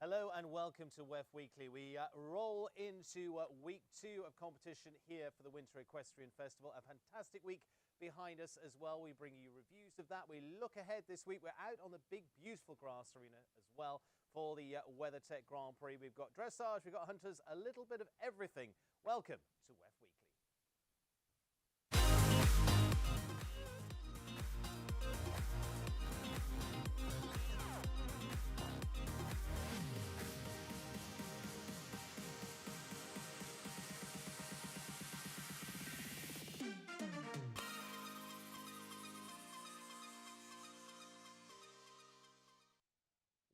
Hello and welcome to WEF Weekly. We roll into week 2 of competition here for the Winter Equestrian Festival. A fantastic week behind us as well. We bring you reviews of that. We look ahead this week. We're out on the big, beautiful grass arena as well for the WeatherTech Grand Prix. We've got dressage, we've got hunters, a little bit of everything. Welcome to WEF Weekly.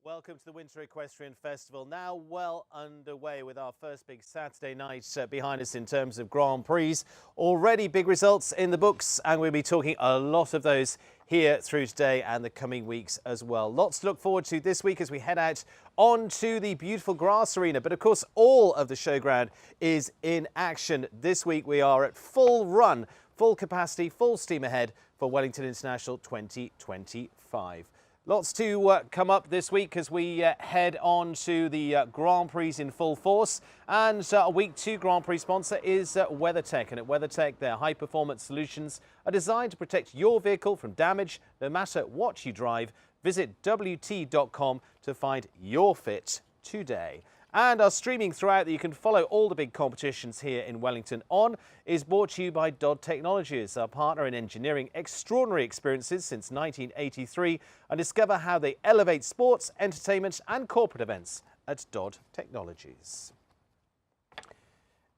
Welcome to the Winter Equestrian Festival, now well underway with our first big Saturday night behind us in terms of Grand Prix. Already big results in the books, and we'll be talking a lot of those here through today and the coming weeks as well. Lots to look forward to this week as we head out onto the beautiful grass arena. But of course, all of the showground is in action. This week we are at full run, full capacity, full steam ahead for Wellington International 2025. Lots to come up this week as we head on to the Grand Prix in full force. And our Week 2 Grand Prix sponsor is WeatherTech. And at WeatherTech, their high-performance solutions are designed to protect your vehicle from damage no matter what you drive. Visit WT.com to find your fit today. And our streaming throughout that you can follow all the big competitions here in Wellington on is brought to you by Dodd Technologies, our partner in engineering extraordinary experiences since 1983, and discover how they elevate sports, entertainment and corporate events at Dodd Technologies.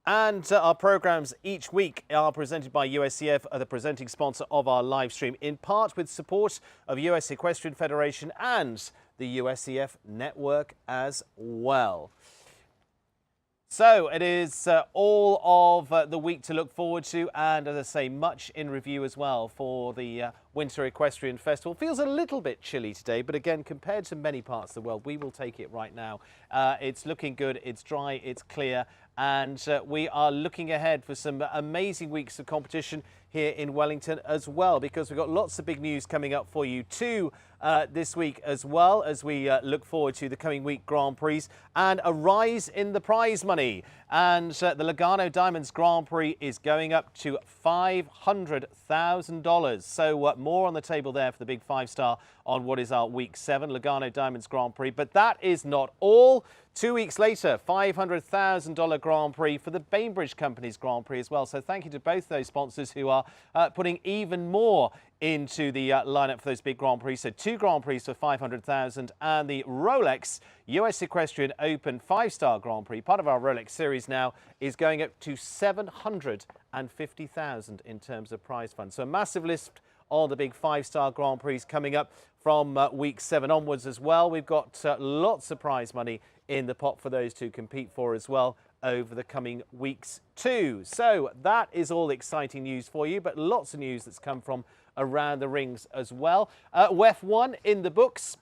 And our programmes each week are presented by USEF, the presenting sponsor of our live stream, in part with support of US Equestrian Federation and the USEF network as well. So it is all of the week to look forward to, and as I say, much in review as well for the Winter Equestrian Festival. Feels a little bit chilly today, but again, compared to many parts of the world, we will take it right now. It's looking good, it's dry, it's clear, and we are looking ahead for some amazing weeks of competition here in Wellington as well, because we've got lots of big news coming up for you too this week, as well as we look forward to the coming week Grand Prix and a rise in the prize money. And the Lugano Diamonds Grand Prix is going up to $500,000. So more on the table there for the big 5-star on what is our Week 7 Lugano Diamonds Grand Prix. But that is not all. 2 weeks later, $500,000 Grand Prix for the Bainbridge Company's Grand Prix as well. So thank you to both those sponsors who are putting even more into the lineup for those big Grand Prix. So 2 Grand Prix for $500,000, and the Rolex US Equestrian Open 5-star Grand Prix, part of our Rolex series now, is going up to $750,000 in terms of prize fund. So a massive lift on the big 5-star Grand Prix coming up from Week 7 onwards as well. We've got lots of prize money in the pot for those to compete for as well over the coming weeks too. So that is all exciting news for you, but lots of news that's come from around the rings as well. WEF 1 in the books.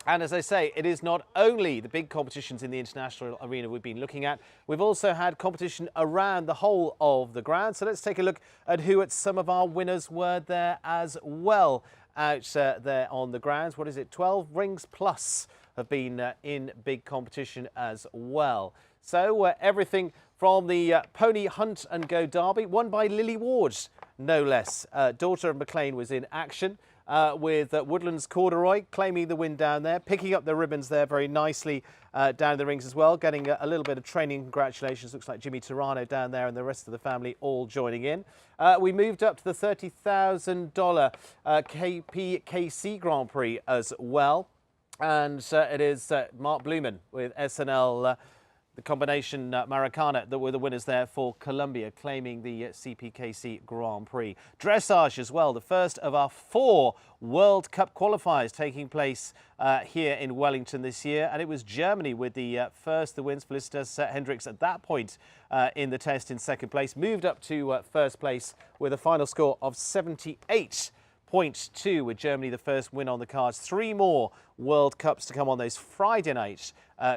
And as I say, it is not only the big competitions in the international arena we've been looking at, we've also had competition around the whole of the ground. So let's take a look at who some of our winners were there as well out there on the grounds. What is it? 12 rings plus have been in big competition as well. So everything from the Pony Hunt and Go Derby, won by Lily Ward, no less. Daughter of McLean was in action with Woodlands Corduroy claiming the win down there, picking up the ribbons there very nicely down the rings as well, getting a little bit of training. Congratulations. Looks like Jimmy Teran down there and the rest of the family all joining in. We moved up to the $30,000 KPKC Grand Prix as well. And it is Mark Blumen with SNL, the combination Maracana, that were the winners there for Colombia, claiming the CPKC Grand Prix. Dressage as well, the first of our 4 World Cup qualifiers taking place here in Wellington this year. And it was Germany with the first, the wins. Felicitas Hendricks at that point in the test in second place, moved up to first place with a final score of 78.2, with Germany the first win on the cards. 3 more World Cups to come on those Friday night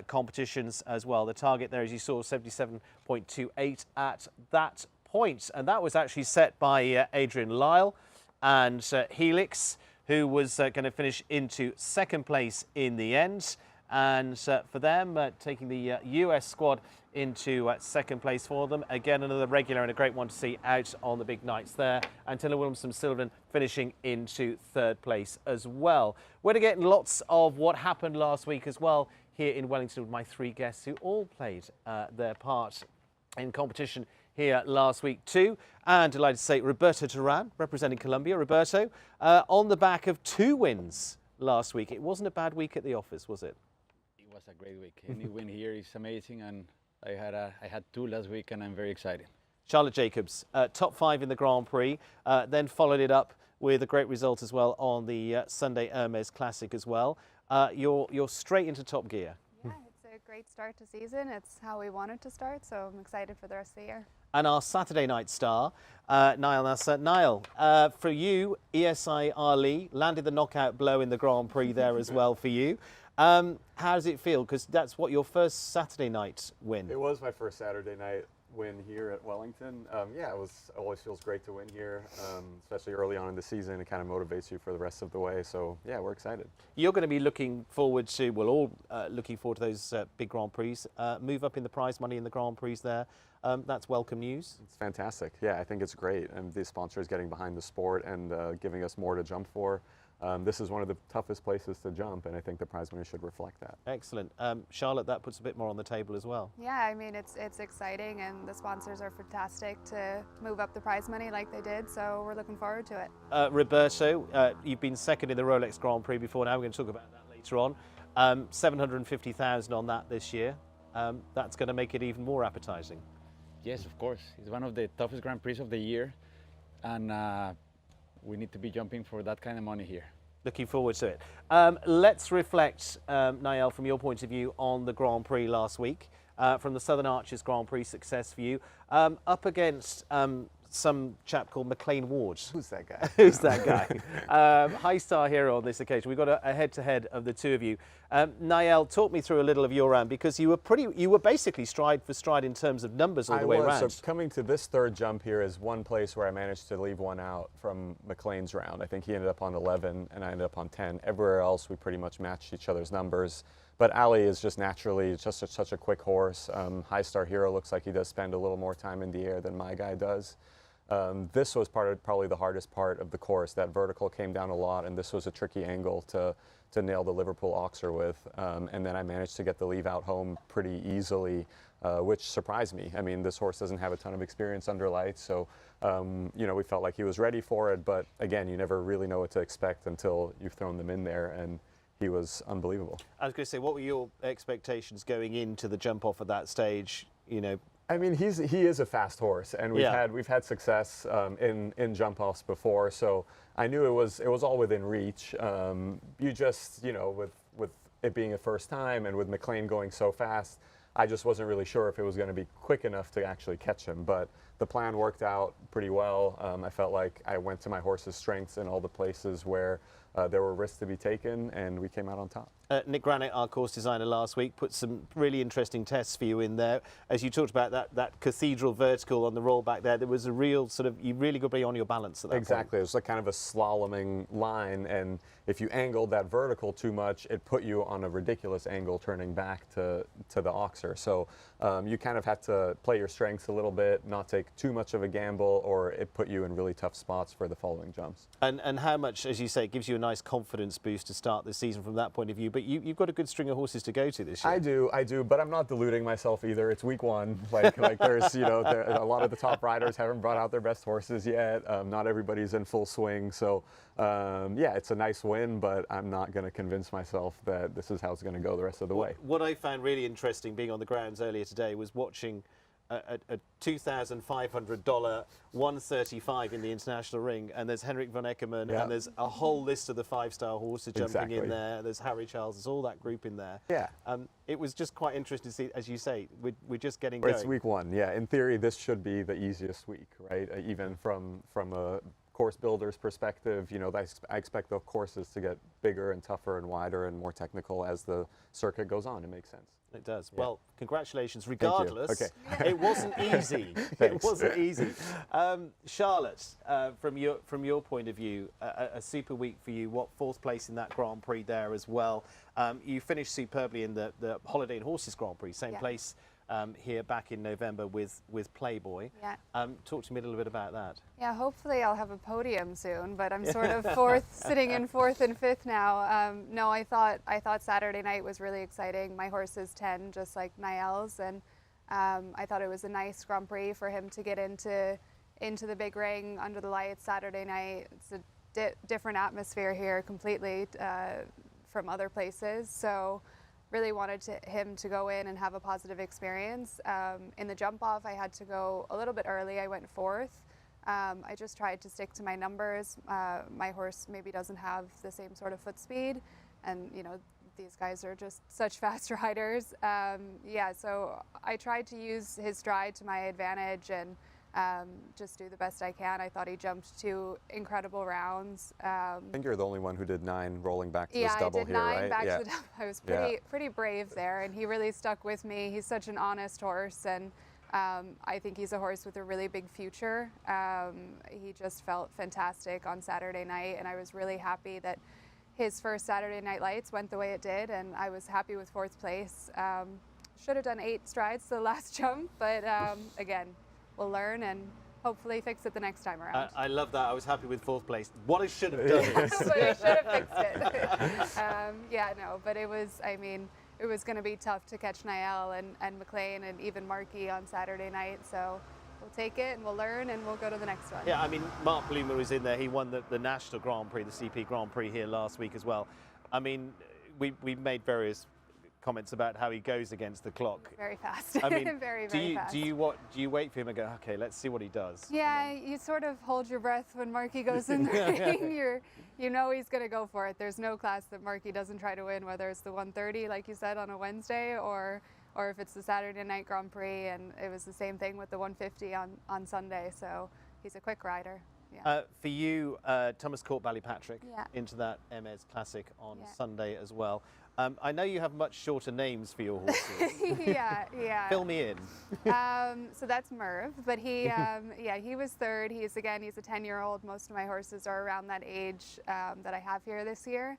competitions as well. The target there, as you saw, 77.28 at that point. And that was actually set by Adrian Lyle and Helix, who was going to finish into second place in the end. And for them, taking the US squad into second place for them. Again, another regular and a great one to see out on the big nights there. And Taylor Williamson-Sullivan finishing into third place as well. We're getting lots of what happened last week as well here in Wellington with my three guests who all played their part in competition here last week too. And delighted to say Roberto Teran, representing Colombia. Roberto, on the back of 2 wins last week. It wasn't a bad week at the office, was it? It was a great week. Any win here is amazing, and I had 2 last week, and I'm very excited. Charlotte Jacobs, top 5 in the Grand Prix, then followed it up with a great result as well on the Sunday Hermes Classic as well. You're straight into top gear. Yeah, it's a great start to season. It's how we wanted to start, so I'm excited for the rest of the year. And our Saturday night star, Nayel Nassar. Nayel, for you, ESI Ali landed the knockout blow in the Grand Prix there as well for you. How does it feel? Because that's what your first Saturday night win. It was my first Saturday night win here at Wellington. Yeah, it always feels great to win here, especially early on in the season. It kind of motivates you for the rest of the way. So yeah, we're excited. You're going to be looking forward to, well, all looking forward to those big Grand Prix. Move up in the prize money in the Grand Prix there. That's welcome news. It's fantastic. Yeah, I think it's great. And the sponsors getting behind the sport and giving us more to jump for. This is one of the toughest places to jump, and I think the prize money should reflect that. Excellent. Charlotte, that puts a bit more on the table as well. Yeah, I mean, it's exciting, and the sponsors are fantastic to move up the prize money like they did, so we're looking forward to it. Roberto, you've been second in the Rolex Grand Prix before. Now we're going to talk about that later on. 750,000 on that this year. That's going to make it even more appetizing. Yes, of course. It's one of the toughest Grand Prix of the year, and we need to be jumping for that kind of money here. Looking forward to it. Let's reflect, Nayel, from your point of view on the Grand Prix last week, from the Southern Arches Grand Prix success for you, up against some chap called McLean Ward. Who's that guy? Who's that guy? High star hero on this occasion. We've got a head-to-head of the two of you. Nayel, talk me through a little of your round, because you were basically stride for stride in terms of numbers all the way around. So coming to this third jump here is one place where I managed to leave one out from McLean's round. I think he ended up on 11 and I ended up on 10. Everywhere else we pretty much matched each other's numbers. But Ali is just naturally such a quick horse. High Star Hero looks like he does spend a little more time in the air than my guy does. This was probably the hardest part of the course. That vertical came down a lot, and this was a tricky angle to nail the Liverpool Oxer with. And then I managed to get the leave out home pretty easily, which surprised me. I mean, this horse doesn't have a ton of experience under lights, so you know, we felt like he was ready for it. But again, you never really know what to expect until you've thrown them in there, and he was unbelievable. I was going to say, what were your expectations going into the jump off at that stage? You know, I mean, he is a fast horse, and we've had success in jump offs before, so I knew it was all within reach. You just, you know, with it being a first time and with McLean going so fast, I just wasn't really sure if it was going to be quick enough to actually catch him. But the plan worked out pretty well. I felt like I went to my horse's strengths in all the places where there were risks to be taken, and we came out on top. Nick Granite, our course designer last week, put some really interesting tests for you in there. As you talked about that cathedral vertical on the roll back there was a real sort of, you really got to be on your balance at that point. Exactly. It was like kind of a slaloming line, and if you angled that vertical too much, it put you on a ridiculous angle turning back to the Oxer. So you kind of had to play your strengths a little bit, not take too much of a gamble, or it put you in really tough spots for the following jumps. And how much, as you say, it gives you a nice confidence boost to start the season from that point of view. But you've got a good string of horses to go to this year. I do, but I'm not deluding myself either. It's week one. Like there's, you know, a lot of the top riders haven't brought out their best horses yet. Not everybody's in full swing. So yeah, it's a nice win, but I'm not going to convince myself that this is how it's going to go the rest of the way. What I found really interesting being on the grounds earlier today was watching a $2,500 135 in the international ring, and there's Henrik von Eckermann, and there's a whole list of the five-star horses jumping in there. There's Harry Charles, there's all that group in there. Yeah. It was just quite interesting to see, as you say, we're just getting going. It's week one, yeah. In theory, this should be the easiest week, right? Even from a course builder's perspective, you know, I expect the courses to get bigger and tougher and wider and more technical as the circuit goes on. It makes sense. It does. Yeah. Well, congratulations. Thank you. Regardless, Okay. it wasn't easy. It Thanks. wasn't easy. Charlotte, from your point of view, a super week for you. What, fourth place in that Grand Prix there as well. You finished superbly in the Holiday and Horses Grand Prix, same Yeah. place here back in November with Playboy. Yeah. Talk to me a little bit about that. Yeah, hopefully I'll have a podium soon, but I'm sort of sitting in fourth and fifth now. No, I thought Saturday night was really exciting. My horse is 10, just like Nayel's, and I thought it was a nice Grand Prix for him to get into the big ring under the lights Saturday night. It's a different atmosphere here completely from other places, so really wanted him to go in and have a positive experience. In the jump off, I had to go a little bit early. I went fourth. I just tried to stick to my numbers. My horse maybe doesn't have the same sort of foot speed, and you know, these guys are just such fast riders. Yeah, so I tried to use his stride to my advantage and just do the best I can. I thought he jumped 2 incredible rounds. I think you're the only one who did 9 rolling back to Yeah, this double I did here, 9 right? back Yeah. to the double. I was Yeah. pretty brave there, and he really stuck with me. He's such an honest horse, and I think he's a horse with a really big future. He just felt fantastic on Saturday night, and I was really happy that his first Saturday Night Lights went the way it did, and I was happy with fourth place. Should have done 8 strides to the last jump, but again, we'll learn and hopefully fix it the next time around. I love that. I was happy with fourth place. What I should have done is But I should have fixed it. Yeah, no, but it was, I mean, it was going to be tough to catch Nayel and McLean and even Markey on Saturday night, so we'll take it and we'll learn and we'll go to the next one. Yeah, I mean, Mark Bloomer was in there. He won the National Grand Prix, the CP Grand Prix here last week as well. I mean, we made various comments about how he goes against the clock. Very fast. I mean, very do fast. you wait for him and go, okay, let's see what he does? Yeah, you sort of hold your breath when Markey goes in the ring. You know he's going to go for it. There's no class that Markey doesn't try to win, whether it's the 130, like you said, on a Wednesday, or if it's the Saturday night Grand Prix, and it was the same thing with the 150 on Sunday. So he's a quick rider. Yeah. For you, Thomas Court Ballypatrick Yeah. into that MS Classic on Yeah. Sunday as well. I know you have much shorter names for your horses. Yeah. Fill me in. So that's Merv, but he was third. He's a 10-year-old. Most of my horses are around that age that I have here this year.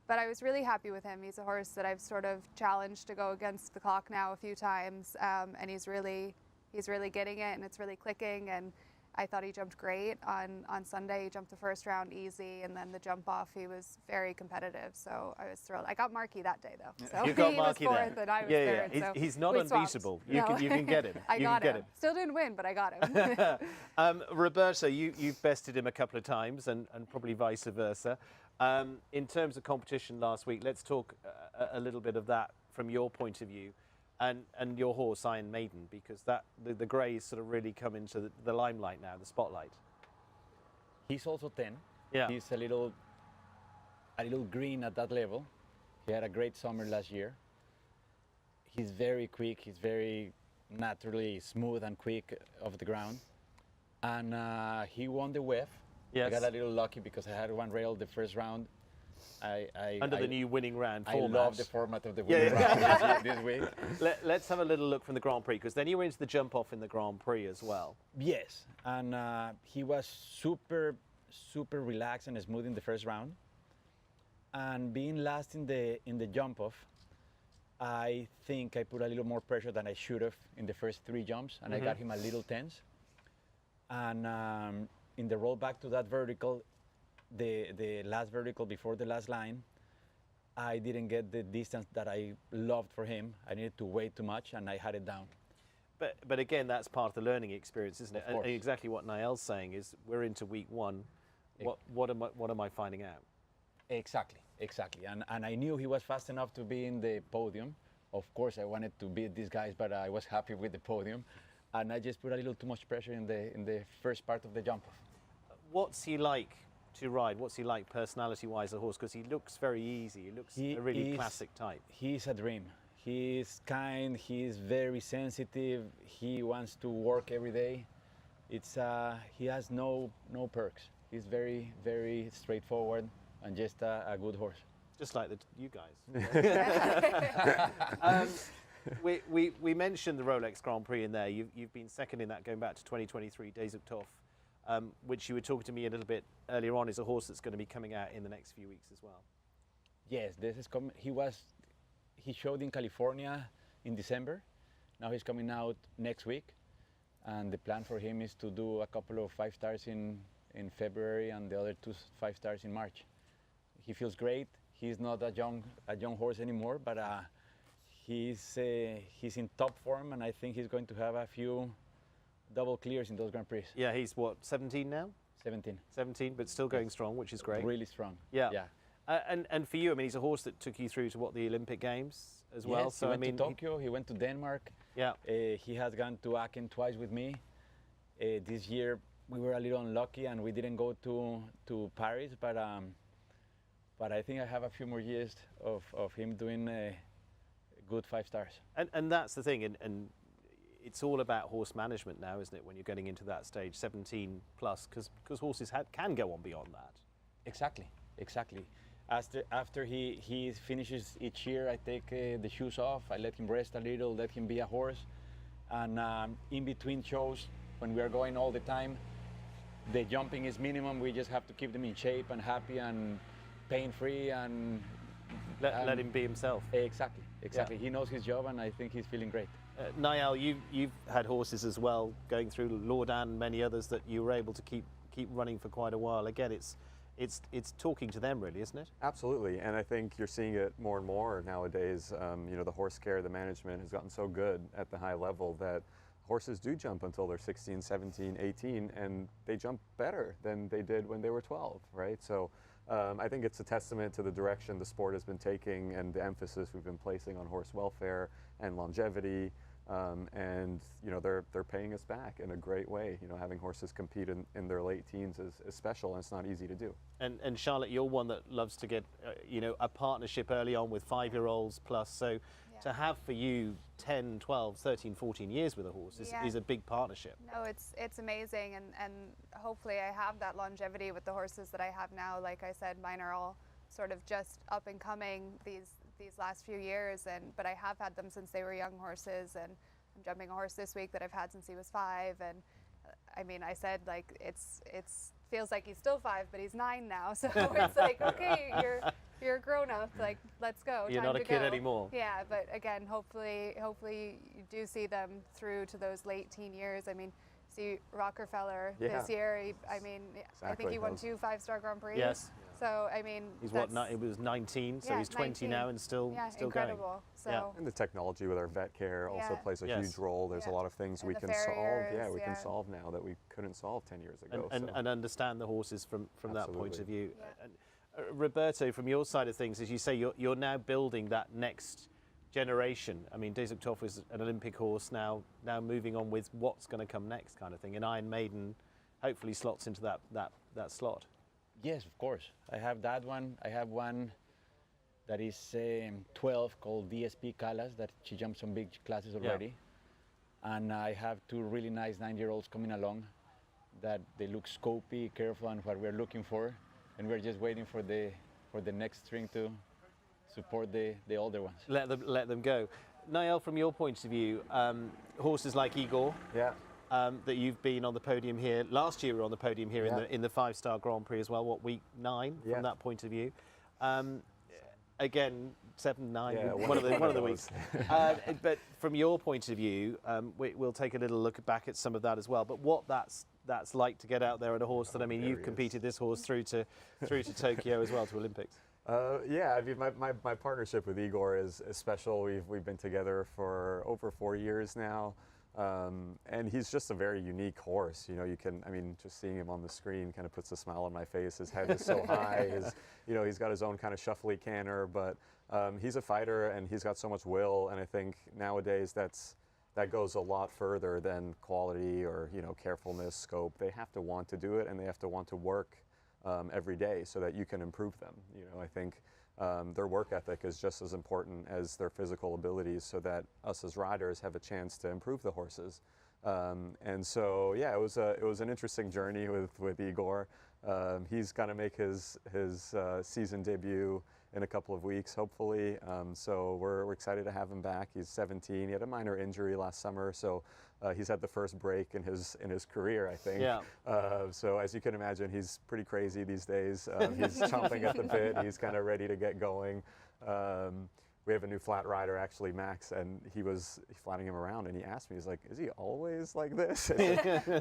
But I was really happy with him. He's a horse that I've sort of challenged to go against the clock now a few times, and he's really getting it, and it's really clicking. And I thought he jumped great on Sunday. He jumped the first round easy, and then the jump off, he was very competitive. So I was thrilled. I got Markey that day though. So You got he Markey was fourth, there. and I was Yeah. third. So He's not we swapped. unbeatable. You can get him. I You got can him. get Still didn't win, but I got him. Roberto, you've bested him a couple of times, and probably vice versa. In terms of competition last week, let's talk a little bit of that from your point of view, and your horse Iron Maiden, because the greys sort of really come into the limelight now, the spotlight. He's also 10. Yeah. He's a little green at that level. He had a great summer last year. He's very quick. He's very naturally smooth and quick off the ground. And he won the WEF. Yes. I got a little lucky because I had one rail the first round. Under the new winning round I format. love the format of the winning round this week. Let's have a little look from the Grand Prix, because then you were into the jump off in the Grand Prix as well. Yes, and he was super relaxed and smooth in the first round. And being last in the jump off, I think I put a little more pressure than I should have in the first 3 jumps, and I got him a little tense. And in the roll back to that vertical, the last vertical before the last line, I didn't get the distance that I loved for him. I needed to wait too much, and I had it down. But again, that's part of the learning experience, isn't it? Of course. And exactly what Nayel's saying is, we're into week 1. What am I finding out? Exactly. And I knew he was fast enough to be in the podium. Of course, I wanted to beat these guys, but I was happy with the podium. And I just put a little too much pressure in the first part of the jump off. What's he like to ride? What's he like personality-wise, a horse? Because he looks very easy. He looks a really classic type. He's a dream. He's kind. He's very sensitive. He wants to work every day. He has no perks. He's very, very straightforward and just a good horse. Just like you guys. We mentioned the Rolex Grand Prix in there. You've been second in that going back to 2023, Days of Toff, which you were talking to me a little bit earlier on, is a horse that's going to be coming out in the next few weeks as well. Yes, this is coming. He showed in California in December. Now he's coming out next week, and the plan for him is to do a couple of 5 stars in February and the other 2 5 stars in March. He feels great. He's not a young horse anymore, but he's in top form, and I think he's going to have a few double clears in those Grand Prix. Yeah, he's what, 17 now? 17. 17, but still going strong, which is great. Really strong. Yeah. Yeah. And for you, I mean, he's a horse that took you through to the Olympic Games as well. Yes, So he went I mean, to Tokyo. He went to Denmark. Yeah. He has gone to Aachen twice with me. This year we were a little unlucky and we didn't go to Paris, but I think I have a few more years of him doing good 5 stars. And that's the thing, and it's all about horse management now, isn't it? When you're getting into that stage, 17 plus, because horses can go on beyond that. Exactly. After he finishes each year, I take the shoes off. I let him rest a little, let him be a horse, and in between shows, when we are going all the time, the jumping is minimum. We just have to keep them in shape and happy and pain-free and let him be himself. Exactly. Yeah. He knows his job, and I think he's feeling great. Nayel, you've had horses as well, going through Laudan and many others that you were able to keep running for quite a while. Again, it's talking to them, really, isn't it? Absolutely, and I think you're seeing it more and more nowadays. The horse care, the management has gotten so good at the high level that horses do jump until they're 16, 17, 18, and they jump better than they did when they were 12, right? So I think it's a testament to the direction the sport has been taking and the emphasis we've been placing on horse welfare and longevity. And they're paying us back in a great way. Having horses compete in their late teens is special, and it's not easy to do. And Charlotte, you're one that loves to get a partnership early on with 5-year-olds plus. So to have for you 10, 12, 13, 14 years with a horse is a big partnership. No, it's amazing, and hopefully I have that longevity with the horses that I have now. Like I said, mine are all sort of just up and coming these last few years, but I have had them since they were young horses, and I'm jumping a horse this week that I've had since he was 5, and I mean, I said, like, it's feels like he's still 5, but he's 9 now, so it's like, okay, you're a grown up, like, let's go. You're time not a to kid go. anymore. Yeah, but again, hopefully you do see them through to those late teen years. I mean, see Rockefeller this year. I think he won 2 5-star Grand Prix. Yes. So I mean, He's it was 19, so he's 20 19. now and still incredible. going. So And the technology with our vet care also plays a huge role. There's a lot of things And we the can solve. farriers, Yeah, we can solve now that we couldn't solve 10 years ago. And understand the horses from that point Absolutely. of view. Yeah. And, Roberto, from your side of things, as you say, you're now building that next generation. I mean, Days of Toff is an Olympic horse now moving on with what's going to come next, kind of thing. And Iron Maiden hopefully slots into that slot. Yes, of course. I have that one. I have one that is 12 called DSP Callas that she jumped some big classes already. And I have 2 really nice 9-year-olds coming along that they look scopy, careful, and what we're looking for. And we're just waiting for the next string to support the older ones. Let them go. Nayel, from your point of view, horses like Igor, that you've been on the podium here. Last year we were on the podium here in the 5-star Grand Prix as well. What, week 9 from that point of view? Again, 7, 9, one of the weeks. But from your point of view, we'll take a little look back at some of that as well. But what that's like to get out there on a horse that, I mean, you've competed this horse through to Tokyo as well, to Olympics. I mean, my partnership with Igor is special. We've been together for over 4 years now. And he's just a very unique horse. Just seeing him on the screen kind of puts a smile on my face. His head is so high. He's got his own kind of shuffly canter, but he's a fighter and he's got so much will. And I think nowadays that goes a lot further than quality or carefulness, scope. They have to want to do it, and they have to want to work every day so that you can improve them. I think their work ethic is just as important as their physical abilities, so that us as riders have a chance to improve the horses. And so, it was an interesting journey with Igor. He's going to make his season debut in a couple of weeks, hopefully. So we're excited to have him back. He's 17. He had a minor injury last summer, so he's had the first break in his career, I think. Yeah. So as you can imagine, he's pretty crazy these days. He's chomping at the bit. He's kind of ready to get going. We have a new flat rider, actually, Max, and he was flatting him around, and he asked me, he's like, is he always like this?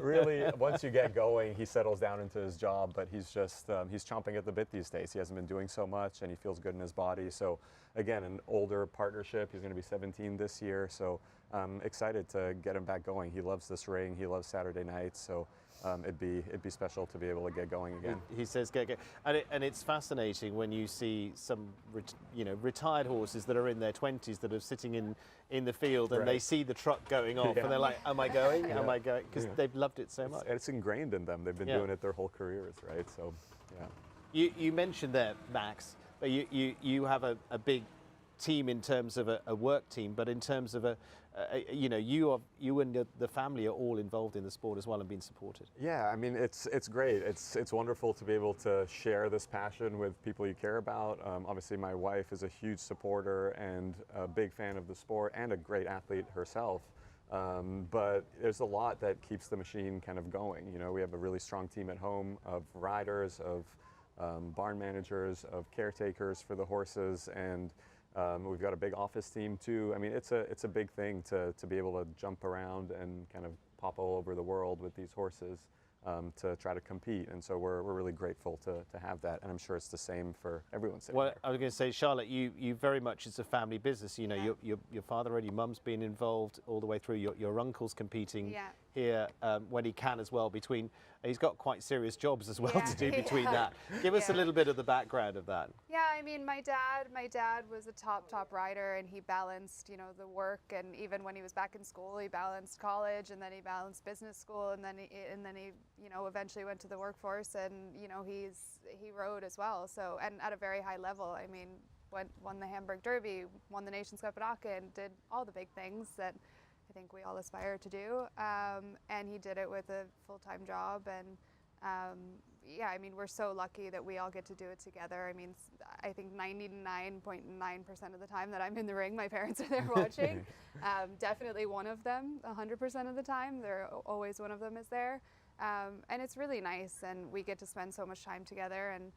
Really, once you get going, he settles down into his job, but he's just, he's chomping at the bit these days. He hasn't been doing so much, and he feels good in his body. So again, an older partnership. He's going to be 17 this year, so I'm excited to get him back going. He loves this ring. He loves Saturday nights, so it'd be special to be able to get going again. He says, "Go." And it's fascinating when you see some, retired horses that are in their 20s that are sitting in the field, and they see the truck going off, and they're like, "Am I going? Am I going?" Because they've loved it so much. It's ingrained in them. They've been doing it their whole careers, right? So, yeah. You mentioned there, Max, but you have a big team in terms of a work team, but in terms of you and the family are all involved in the sport as well and being supported. Yeah, I mean, it's great. It's wonderful to be able to share this passion with people you care about. Obviously, my wife is a huge supporter and a big fan of the sport and a great athlete herself. But there's a lot that keeps the machine kind of going. We have a really strong team at home of riders, of barn managers, of caretakers for the horses, and we've got a big office team too. I mean, it's a big thing to be able to jump around and kind of pop all over the world with these horses to try to compete. And so we're really grateful to have that. And I'm sure it's the same for everyone sitting there. I was going to say, Charlotte, you very much, it's a family business. Your father and your mum's been involved all the way through. Your uncle's competing here when he can as well. He's got quite serious jobs as well to do between that. Give us a little bit of the background of that. Yeah, I mean, my dad was a top bbrider, and he balanced, the work, and even when he was back in school, he balanced college, and then he balanced business school, and then he eventually went to the workforce, and he rode as well. So, and at a very high level. I mean, won the Hamburg Derby, won the Nations Cup at Aka, and did all the big things that I think we all aspire to do, and he did it with a full-time job, and I mean, we're so lucky that we all get to do it together. I mean, I think 99.9% of the time that I'm in the ring, my parents are there watching. Definitely one of them, 100% of the time, always one of them is there, and it's really nice, and we get to spend so much time together. And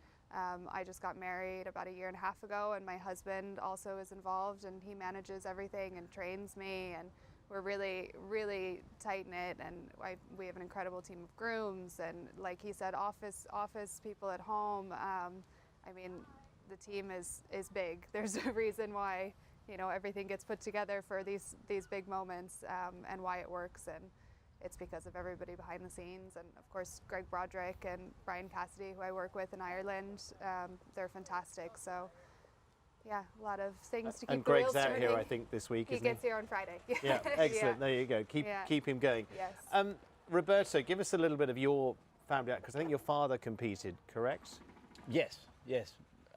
I just got married about a year and a half ago, and my husband also is involved, and he manages everything and trains me, and we're really, really tight-knit, and we have an incredible team of grooms, and like he said, office people at home. I mean, the team is big. There's a reason why, everything gets put together for these big moments, and why it works, and it's because of everybody behind the scenes, and of course, Greg Broderick and Brian Cassidy, who I work with in Ireland, they're fantastic. So. Yeah, a lot of things to keep and the wheels Greg's out turning. here, I think, this week, He gets here on Friday. Yeah, excellent. There you go. Keep him going. Yes. Roberto, give us a little bit of your family, because I think your father competed, correct? Yes.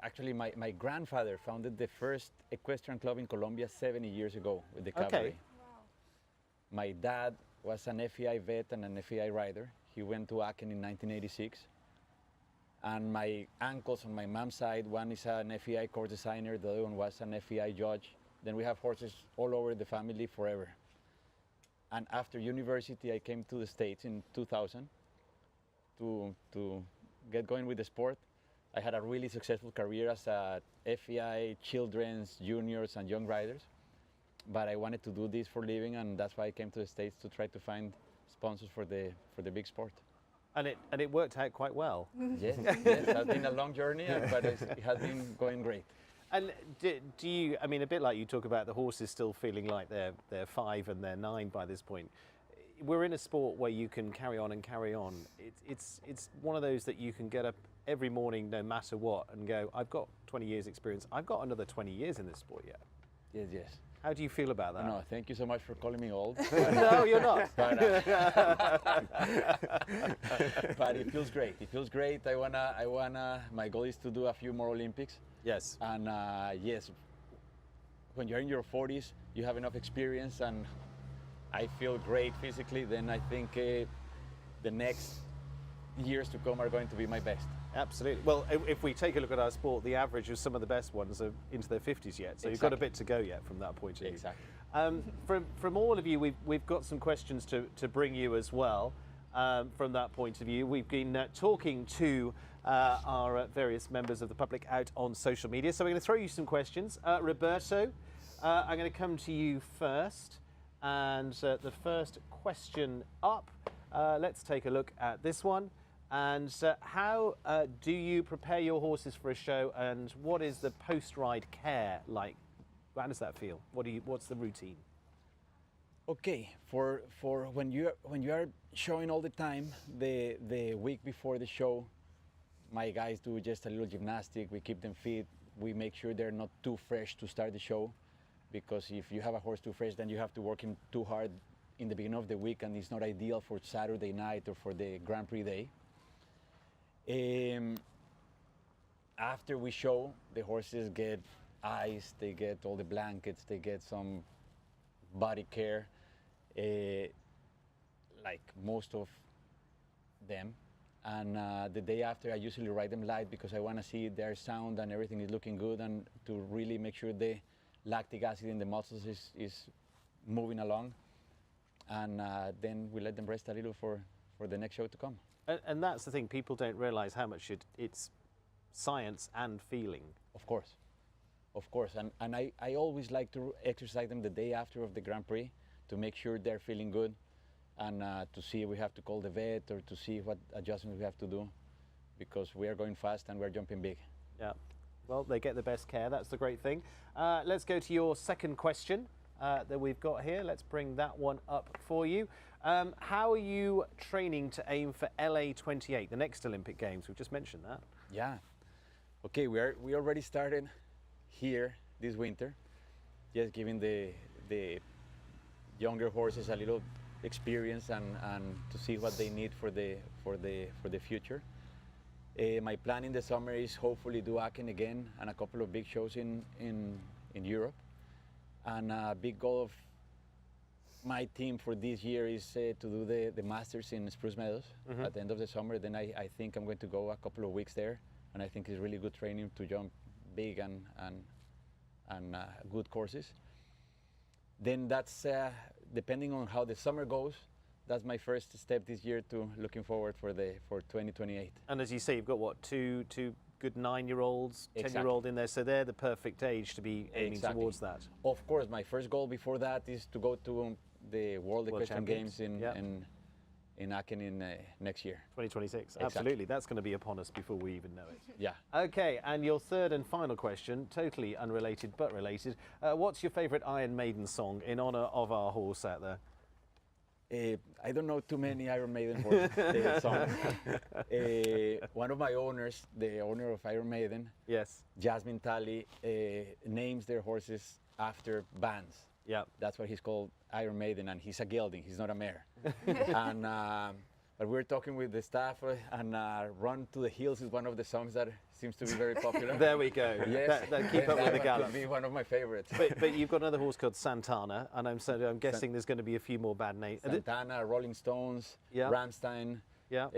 Actually, my grandfather founded the first equestrian club in Colombia 70 years ago with the cavalry. Okay. Wow. My dad was an FEI vet and an FEI rider. He went to Aachen in 1986. And my uncles on my mom's side, one is an FEI course designer, the other one was an FEI judge. Then we have horses all over the family forever. And after university, I came to the States in 2000 to get going with the sport. I had a really successful career as a FEI, children's, juniors, and young riders. But I wanted to do this for a living, and that's why I came to the States to try to find sponsors for the big sport. And it worked out quite well. Yes, it has been a long journey, but it has been going great. And do you, I mean, a bit like you talk about the horses still feeling like they're 5 and they're 9 by this point. We're in a sport where you can carry on and carry on. It's one of those that you can get up every morning no matter what and go, I've got 20 years experience. I've got another 20 years in this sport yet. Yes. How do you feel about that? No, thank you so much for calling me old. No, you're not. But it feels great. It feels great. My goal is to do a few more Olympics. Yes. And yes, when you're in your 40s, you have enough experience, and I feel great physically. Then I think the next years to come are going to be my best. Absolutely. Well, if we take a look at our sport, the average of some of the best ones are into their 50s yet. So you've got a bit to go yet from that point of view. Exactly. From all of you, we've got some questions to bring you as well. From that point of view, we've been talking to our various members of the public out on social media. So we're going to throw you some questions. Roberto, I'm going to come to you first. And the first question up, let's take a look at this one. And how do you prepare your horses for a show, and what is the post-ride care like? How does that feel? What's the routine? Okay, for when you are showing all the time, the week before the show, my guys do just a little gymnastic. We keep them fit. We make sure they're not too fresh to start the show, because if you have a horse too fresh, then you have to work him too hard in the beginning of the week, and it's not ideal for Saturday night or for the Grand Prix day. After we show, the horses get ice, they get all the blankets, they get some body care, like most of them. And the day after, I usually ride them light because I want to see their sound and everything is looking good, and to really make sure the lactic acid in the muscles is moving along. And then we let them rest a little for the next show to come. And that's the thing, people don't realize how much it's science and feeling. Of course. And I always like to exercise them the day after of the Grand Prix to make sure they're feeling good, and to see if we have to call the vet or to see what adjustments we have to do, because we are going fast and we're jumping big. Yeah, well, they get the best care, that's the great thing. Let's go to your second question that we've got here. Let's bring that one up for you. How are you training to aim for LA 28, the next Olympic Games? We've just mentioned that. Yeah. Okay, we already started here this winter, just giving the younger horses a little experience and to see what they need for the future. My plan in the summer is hopefully do Aachen again and a couple of big shows in Europe. And a big goal of my team for this year is to do the Masters in Spruce Meadows at the end of the summer. Then I think I'm going to go a couple of weeks there, and I think it's really good training to jump big and good courses. Then that's depending on how the summer goes. That's my first step this year to looking forward for 2028. And as you say, you've got what, two good 9-year-olds, 10-year-old Exactly. in there, so they're the perfect age to be aiming towards that. Of course, my first goal before that is to go to the World Equestrian Champions. Games in Aachen in next year. 2026, Exactly. absolutely. That's going to be upon us before we even know it. Yeah. Okay, and your third and final question, totally unrelated but related. What's your favourite Iron Maiden song in honour of our horse out there? I don't know too many Iron Maiden songs. One of my owners, the owner of Iron Maiden, Yes. Jasmine Talley, names their horses after bands. Yeah. That's why he's called Iron Maiden, and he's a gelding, he's not a mare. And but we're talking with the staff, and Run to the Hills is one of the songs that seems to be very popular. There we go. Yes. That keep up with the That gallop. could be one of my favorites. But you've got another horse called Santana, and I'm guessing there's going to be a few more bad names. Santana, Rolling Stones, Yeah. Rammstein, Yeah.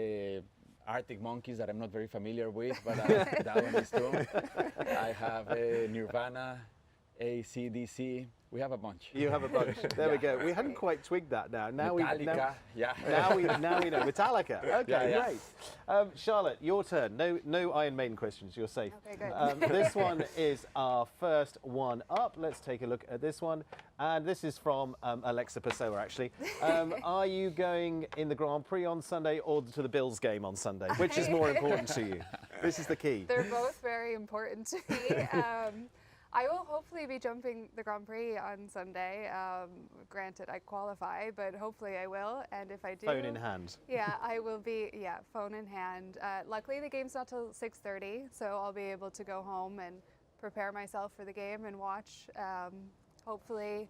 Arctic Monkeys that I'm not very familiar with, but that one is too. I have Nirvana, AC/DC. We have a bunch. You have a bunch. There we go. We hadn't quite twigged that now. Metallica, yeah. Now we know. Metallica. Okay, Yeah. great. Charlotte, your turn. No Iron Maiden questions. You're safe. Okay, good. This one is our first one up. Let's take a look at this one. And this is from Alexa Pessoa, actually. Are you going in the Grand Prix on Sunday or to the Bills game on Sunday? Which is more important to you? This is the key. They're both very important to me. I will hopefully be jumping the Grand Prix on Sunday. Granted, I qualify, but hopefully I will. And if I do, Phone in hand. yeah, I will be. Yeah, phone in hand. Luckily, the game's not till 6:30, so I'll be able to go home and prepare myself for the game and watch. Hopefully,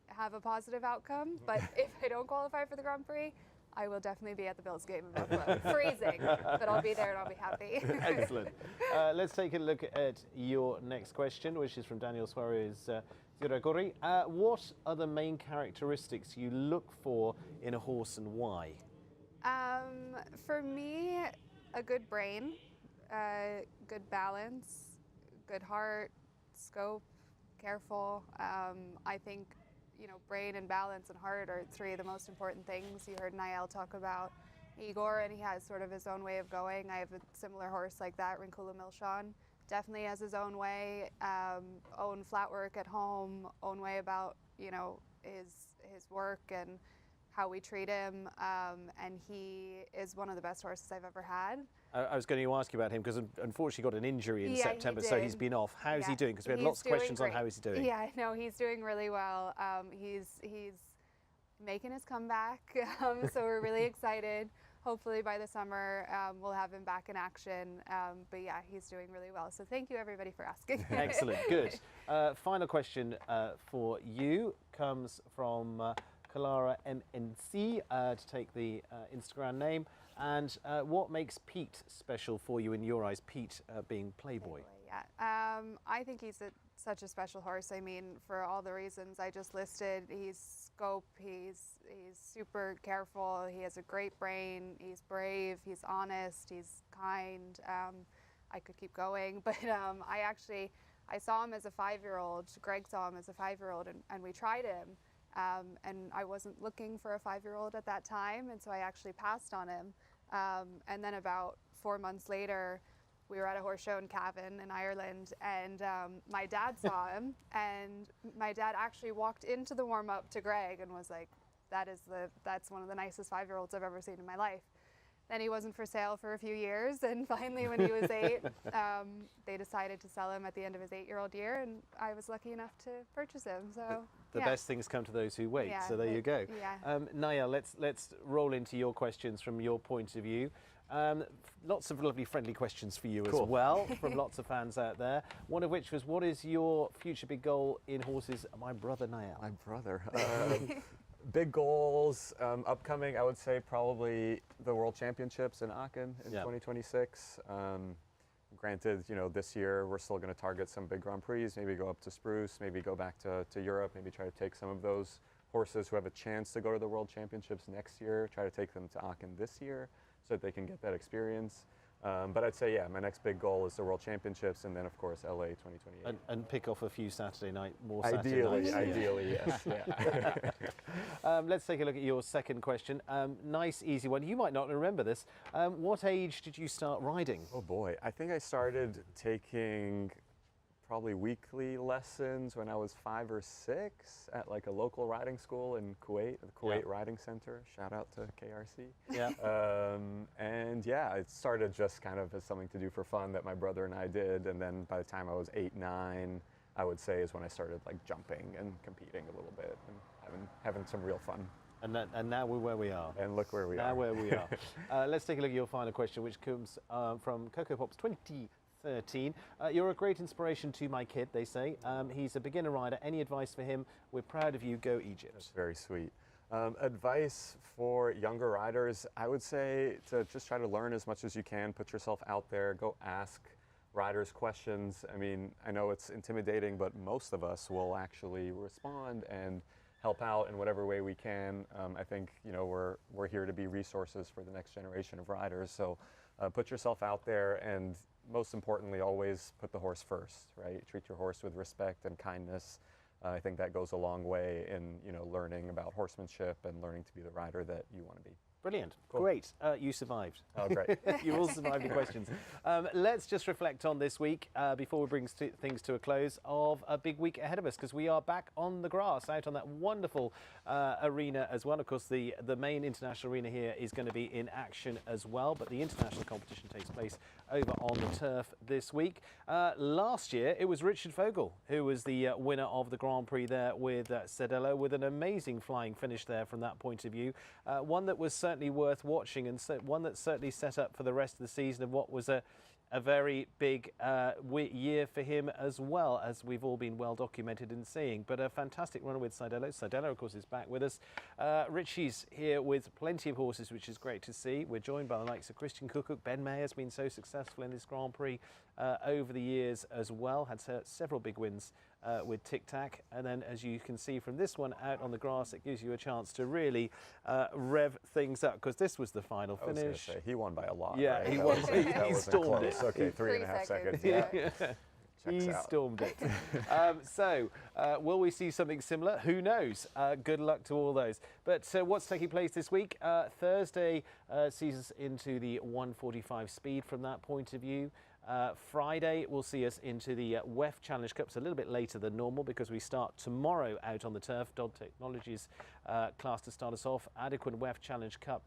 have a positive outcome. But if I don't qualify for the Grand Prix, I will definitely be at the Bills game in Buffalo. Freezing, but I'll be there and I'll be happy. Excellent. Let's take a look at your next question, which is from Daniel Suarez Ziragori. What are the main characteristics you look for in a horse and why? For me, a good brain, good balance, good heart, scope, careful. I think, brain and balance and heart are three of the most important things. You heard Nayel talk about Igor, and he has sort of his own way of going. I have a similar horse like that, Rinkula Milshawn. Definitely has his own way, own flat work at home, own way about, his work and how we treat him, and he is one of the best horses I've ever had. I was going to ask you about him because unfortunately got an injury in September, so he's been off. How's he doing? Because we had lots of questions on how he's doing. Yeah, no, he's doing really well. He's making his comeback, so we're really excited. Hopefully by the summer we'll have him back in action. But yeah, he's doing really well. So thank you everybody for asking. Excellent, good. Final question for you comes from Kalara MNC, to take the Instagram name. And what makes Pete special for you in your eyes? Pete being Playboy. Yeah, I think he's such a special horse. I mean, for all the reasons I just listed, he's scope, he's super careful, he has a great brain, he's brave, he's honest, he's kind. I could keep going, but I saw him as a 5-year-old. Greg saw him as a 5-year-old, and we tried him. And I wasn't looking for a 5-year-old at that time, and so I actually passed on him. And then about 4 months later, we were at a horse show in Cavan in Ireland, and my dad saw him, and my dad actually walked into the warm-up to Greg and was like, that's one of the nicest 5-year-olds I've ever seen in my life. Then he wasn't for sale for a few years, and finally when he was 8, they decided to sell him at the end of his 8-year-old year, and I was lucky enough to purchase him. So the best things come to those who wait. Yeah, so there you go. Yeah. Nayel, let's roll into your questions from your point of view. Lots of lovely, friendly questions for you as well from lots of fans out there. One of which was, what is your future big goal in horses? My brother Nayel. My brother. Big goals upcoming, I would say probably the World Championships in Aachen in 2026. Granted, this year we're still going to target some big Grand Prix, maybe go up to Spruce, maybe go back to Europe, maybe try to take some of those horses who have a chance to go to the World Championships next year, try to take them to Aachen this year so that they can get that experience. But I'd say, my next big goal is the World Championships, and then, of course, LA 2028. And pick off a few Saturday nights. Ideally, yes. Yeah. Let's take a look at your second question. Nice, easy one. You might not remember this. What age did you start riding? Oh, boy. I think I started taking probably weekly lessons when I was 5 or 6 at like a local riding school in Kuwait, the Kuwait Riding Center. Shout out to KRC. Yeah. And it started just kind of as something to do for fun that my brother and I did. And then by the time I was 8, 9, I would say is when I started like jumping and competing a little bit and having some real fun. And now we're where we are. And look where we are. Now where we are. Let's take a look at your final question, which comes from Coco Pops 2013. You're a great inspiration to my kid, they say. He's a beginner rider. Any advice for him? We're proud of you. Go Egypt. That's very sweet. Advice for younger riders, I would say to just try to learn as much as you can. Put yourself out there. Go ask riders questions. I mean, I know it's intimidating, but most of us will actually respond and help out in whatever way we can. I think we're here to be resources for the next generation of riders. So put yourself out there, and most importantly, always put the horse first, right? Treat your horse with respect and kindness. I think that goes a long way in learning about horsemanship and learning to be the rider that you want to be. Brilliant. Cool. Great. You survived. Oh, great. You all survived the questions. Let's just reflect on this week before we bring things to a close of a big week ahead of us, because we are back on the grass out on that wonderful arena as well. Of course, the main international arena here is going to be in action as well, but the international competition takes place over on the turf this week. Last year, it was Richard Vogel who was the winner of the Grand Prix there with Cedello, with an amazing flying finish there from that point of view. One that was certainly worth watching, and one that certainly set up for the rest of the season of what was a very big year for him, as well, as we've all been well documented in seeing. But a fantastic runner with Cedello. Cedello, of course, is back with us. Richie's here with plenty of horses, which is great to see. We're joined by the likes of Christian Cook. Ben Mayer's been so successful in this Grand Prix over the years as well. Had several big wins with Tic Tac, and then as you can see from this one out on the grass, it gives you a chance to really rev things up, because this was the final I was gonna finish. say, he won by a lot. Yeah, right? he That won. wasn't- He that wasn't stormed close. it. Okay, 3.5 seconds. Yeah. Checks He out. stormed it. Will we see something similar? Who knows? Good luck to all those. But what's taking place this week? Thursday sees us into the 145 speed from that point of view. Friday will see us into the WEF Challenge Cups a little bit later than normal, because we start tomorrow out on the turf. Dodd Technologies class to start us off. Adequate WEF Challenge Cup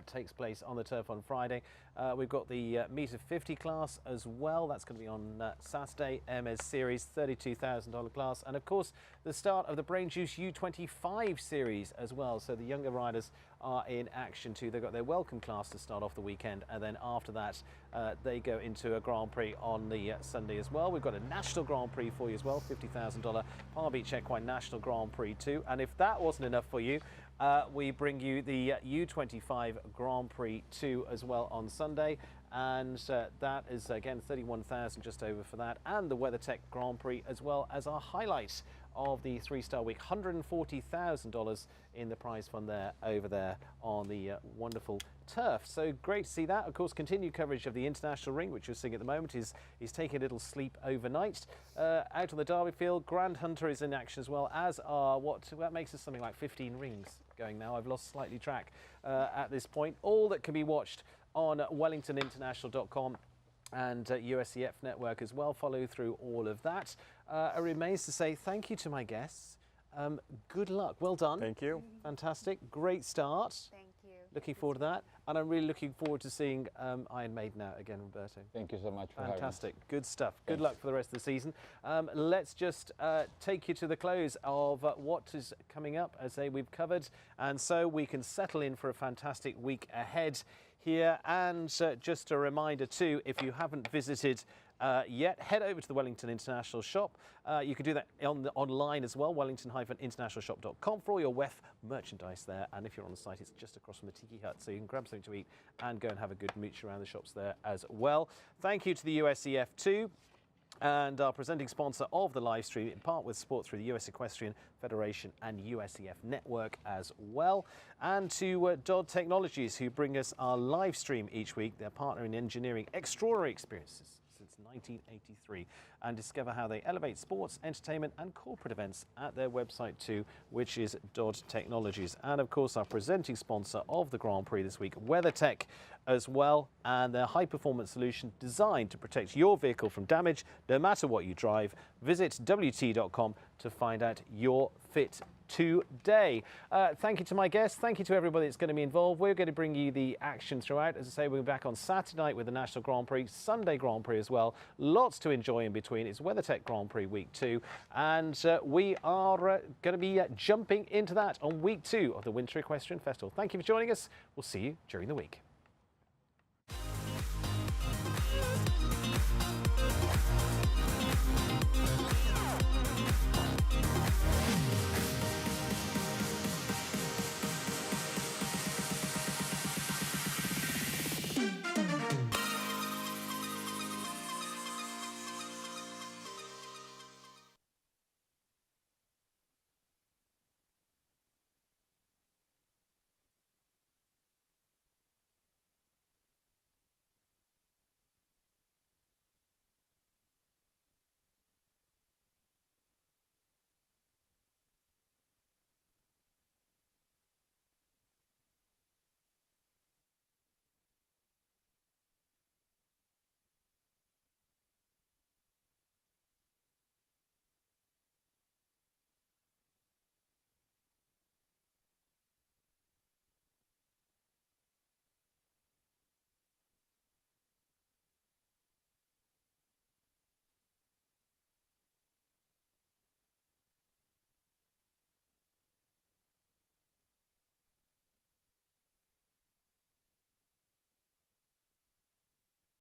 takes place on the turf on Friday. We've got the meter 50 class as well. That's going to be on Saturday. MS Series $32,000 class, and of course the start of the Brain Juice U25 series as well. So the younger riders are in action too. They've got their welcome class to start off the weekend, and then after that they go into a Grand Prix on the Sunday as well. We've got a National Grand Prix for you as well, $50,000 Palm Beach Equine National Grand Prix too. And if that wasn't enough for you, we bring you the U25 Grand Prix 2 as well on Sunday, and that is again 31,000 just over for that, and the WeatherTech Grand Prix as well as our highlight of the 3-star week, $140,000 in the prize fund there over there on the wonderful turf. So great to see that. Of course, continued coverage of the International Ring, which you're seeing at the moment, is taking a little sleep overnight. Out on the Derby field, Grand Hunter is in action as well, as are that makes us something like 15 rings going now. I've lost slightly track at this point. All that can be watched on wellingtoninternational.com and USEF network as well. Follow through all of that. It remains to say thank you to my guests. Good luck. Well done. Thank you. Fantastic. Great start. Thank you. Looking forward to that. And I'm really looking forward to seeing Iron Maiden out again, Roberto. Thank you so much for having us. Fantastic. Good stuff. Good luck for the rest of the season. Let's just take you to the close of what is coming up, as we've covered, and so we can settle in for a fantastic week ahead here. And just a reminder too, if you haven't visited yet, head over to the Wellington International Shop. You can do that online as well, wellington-internationalshop.com, for all your WEF merchandise there. And if you're on the site, it's just across from the Tiki Hut, so you can grab something to eat and go and have a good mooch around the shops there as well. Thank you to the USEF too, and our presenting sponsor of the live stream, in part with support through the US Equestrian Federation and USEF Network as well. And to Dodd Technologies, who bring us our live stream each week. Their partner in engineering extraordinary experiences since 1983, and discover how they elevate sports, entertainment and corporate events at their website too, which is Dodd Technologies. And of course our presenting sponsor of the Grand Prix this week, WeatherTech as well, and their high performance solution designed to protect your vehicle from damage no matter what you drive. Visit WT.com to find out your fit today. Thank you to my guests. Thank you to everybody that's going to be involved. We're going to bring you the action throughout. As I say, we'll be back on Saturday night with the National Grand Prix, Sunday Grand Prix as well. Lots to enjoy in between. It's WeatherTech Grand Prix week 2, and we are going to be jumping into that on week 2 of the Winter Equestrian Festival. Thank you for joining us. We'll see you during the week.